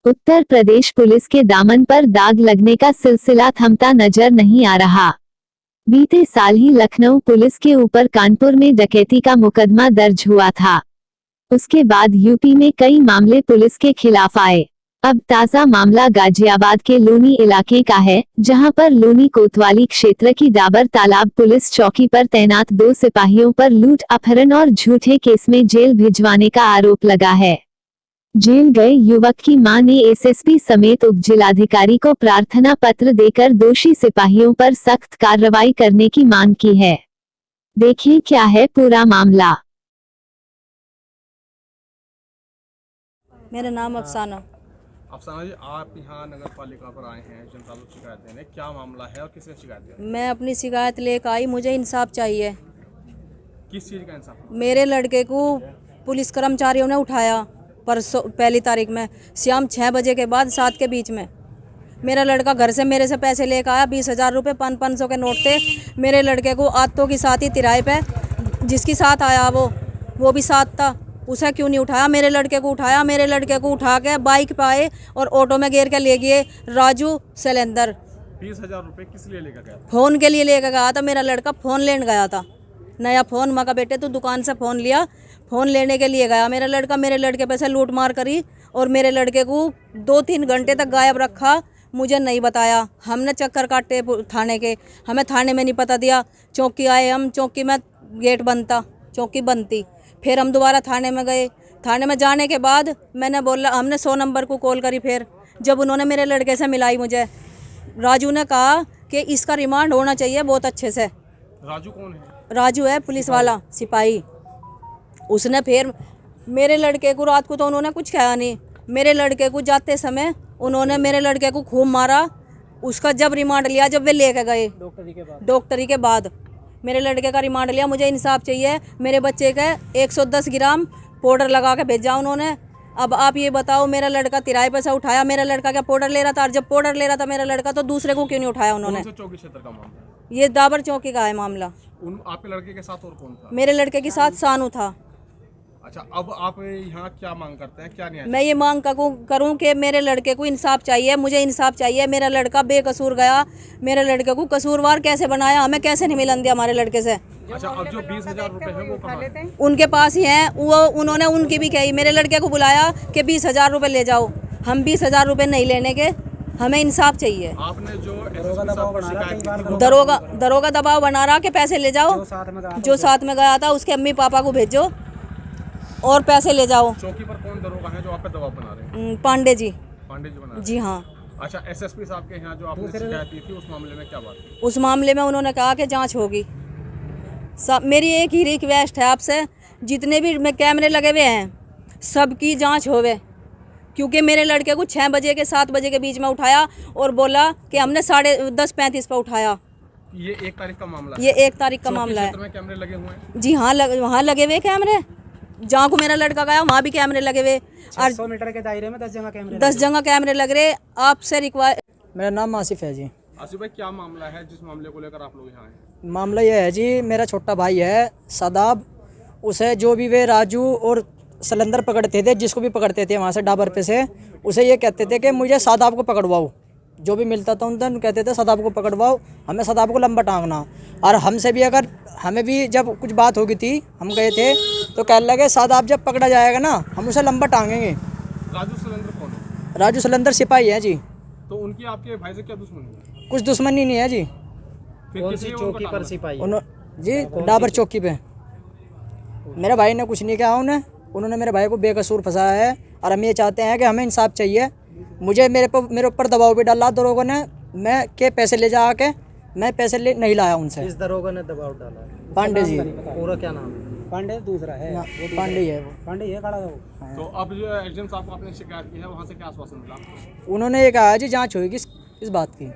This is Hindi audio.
उत्तर प्रदेश पुलिस के दामन पर दाग लगने का सिलसिला थमता नजर नहीं आ रहा। बीते साल ही लखनऊ पुलिस के ऊपर कानपुर में डकैती का मुकदमा दर्ज हुआ था। उसके बाद यूपी में कई मामले पुलिस के खिलाफ आए। अब ताजा मामला गाजियाबाद के लोनी इलाके का है, जहां पर लोनी कोतवाली क्षेत्र की डाबर तालाब पुलिस चौकी पर तैनात 2 सिपाहियों पर लूट, अपहरण और झूठे केस में जेल भिजवाने का आरोप लगा है। जेल गए युवक की मां ने एसएसपी समेत उपजिलाधिकारी को प्रार्थना पत्र देकर दोषी सिपाहियों पर सख्त कार्रवाई करने की मांग की है। देखिए क्या है पूरा मामला। मेरा नाम अफसाना। अफसाना जी, आप यहाँ नगर पालिका पर आए हैं जनता लोग शिकायत देने, क्या मामला है और किसने शिकायत दी? मैं अपनी शिकायत लेकर आई, मुझे इंसाफ चाहिए। किस चीज़ का इंसाफ? मेरे लड़के को पुलिस कर्मचारियों ने उठाया परसों पहली तारीख में शाम 6 बजे के बाद 7 के बीच में। मेरा लड़का घर से मेरे से पैसे लेकर आया, 20,000 रुपये 500 के नोट थे। मेरे लड़के को आत्तों की साथ ही तिराए पे जिसकी साथ आया वो भी साथ था, उसे क्यों नहीं उठाया? मेरे लड़के को उठाया। मेरे लड़के को उठा के बाइक पे आए और ऑटो में घेर के ले गए राजू सिलेंडर। 20,000 रुपये किस लिए लेकर गया? फ़ोन के लिए लेकर गया था। मेरा लड़का फ़ोन लेने गया था, नया फ़ोन। माँ का बेटे तो दुकान से फ़ोन लिया, फ़ोन लेने के लिए गया मेरा लड़का। मेरे लड़के पे से लूट मार करी और मेरे लड़के को 2-3 घंटे तक गायब रखा, मुझे नहीं बताया। हमने चक्कर काटे थाने के, हमें थाने में नहीं पता दिया। चौकी आए हम, चौकी में गेट बनता, चौकी बनती। फिर हम दोबारा थाने में गए। थाने में जाने के बाद मैंने बोला, हमने 100 नंबर को कॉल करी। फिर जब उन्होंने मेरे लड़के से मिलाई मुझे, राजू ने कहा कि इसका रिमांड होना चाहिए बहुत अच्छे से। राजू कौन है? राजू है पुलिस वाला सिपाही। उसने फिर मेरे लड़के को, रात को तो उन्होंने कुछ कहा नहीं, मेरे लड़के को जाते समय उन्होंने मेरे लड़के को खूब मारा। उसका जब रिमांड लिया, जब वे लेके गए डॉक्टरी के बाद मेरे लड़के का रिमांड लिया। मुझे इंसाफ चाहिए। मेरे बच्चे का 110 ग्राम पाउडर लगा के भेजा उन्होंने। अब आप ये बताओ, मेरा लड़का तिराए पैसा उठाया, मेरा लड़का क्या पाउडर ले रहा था? और जब पाउडर ले रहा था मेरा लड़का, तो दूसरे को क्यों नहीं उठाया उन्होंने? कौन से चौकी क्षेत्र का मामला है? ये डाबर चौकी का है मामला। आपके लड़के के साथ और कौन था? मेरे लड़के के साथ सानू था। अच्छा, अब आप यहाँ क्या मांग करते हैं, क्या न्याय? मैं ये मांग करूं कि मेरे लड़के को इंसाफ चाहिए, मुझे इंसाफ चाहिए। मेरा लड़का बेकसूर गया, मेरे लड़के को कसूरवार कैसे बनाया? हमें कैसे नहीं मिलन दिया हमारे लड़के से? अच्छा, अब जो 20,000 रुपये है वो कहाँ है? उनके पास ही हैं। उन्होंने उनकी भी कही, मेरे लड़के को बुलाया कि 20,000 रुपये ले जाओ। हम 20,000 रुपये नहीं लेने के, हमें इंसाफ चाहिए। आपने जो एसएसपी साहब को शिकायत की थी, दरोगा दबाव बना रहा कि पैसे ले जाओ, जो साथ में गया था उसके अम्मी पापा को भेजो और पैसे ले जाओ। चौकी पर कौन दरोगा है जो आप पे दबाव बना रहे हैं? पांडे जी। पांडे जी बना रहे हैं? जी हाँ। अच्छा, एसएसपी साहब के यहाँ जो आपने शिकायत की थी, उस मामले में क्या बात थी? उस मामले में उन्होंने कहा कि जांच होगी। मेरी एक ही रिक्वेस्ट है आपसे, जितने भी में कैमरे लगे हुए हैं सबकी जांच होवे। क्योंकि मेरे लड़के को 6 बजे के 7 बजे के बीच में उठाया और बोला कि हमने 10:35 पर उठाया। ये 1 तारीख का मामला है? ये 1 तारीख का मामला है। में कैमरे लगे हुए हैं? जी हाँ, वहाँ लगे हुए कैमरे। जहाँ को मेरा लड़का गया वहाँ भी कैमरे लगे हुए। 600 मीटर के दायरे में 10 जगह कैमरे 10 जगह कैमरे लग रहे। आपसे रिक्वायस्ट। मेरा नाम आसिफ है जी। आसिफ भाई, क्या मामला है जिस मामले को लेकर आप लोग यहाँ आए? मामला ये है जी, मेरा छोटा भाई है सदाब, उसे जो भी वे राजू और सिलेंडर पकड़ते थे, जिसको भी पकड़ते थे वहाँ से डाबर पे से, उसे ये कहते थे कि मुझे सदाब को पकड़वाओ। जो भी मिलता था उन कहते थे सदाब को पकड़वाओ, हमें सदाब को लंबा टांगना। और हमसे भी, अगर हमें भी जब कुछ बात हो गई थी, हम गए थे तो कहने लगे सदाब जब पकड़ा जाएगा ना, हम उसे लंबा टांगेंगे। राजू सिलेंडर कौन है? राजू सिलेंडर सिपाही है जी। तो उनकी आपके भाई से क्या दुश्मनी है? कुछ दुश्मनी नहीं है जी। कौन सी चौकी पर सिपाही? जी डाबर चौकी पे। मेरे भाई ने कुछ नहीं कहा, उन्होंने मेरे भाई को बेकसूर फंसाया है। और हम ये चाहते हैं कि हमें इंसाफ चाहिए। मुझे मेरे ऊपर दबाव भी डाला दरोगों ने, मैं के पैसे ले जा के, मैं पैसे नहीं लाया उनसे। इस दरोगा ने दबाव डाला? पांडे जी। पूरा क्या नाम है? पांडे दूसरा है, पांडे है वो। पांडे ये खड़ा हो। तो अब जो एसडीएम साहब को आपने शिकायत की है, वहाँ से क्या आश्वासन मिला? उन्होंने ये कहा जी जांच होगी इस बात की।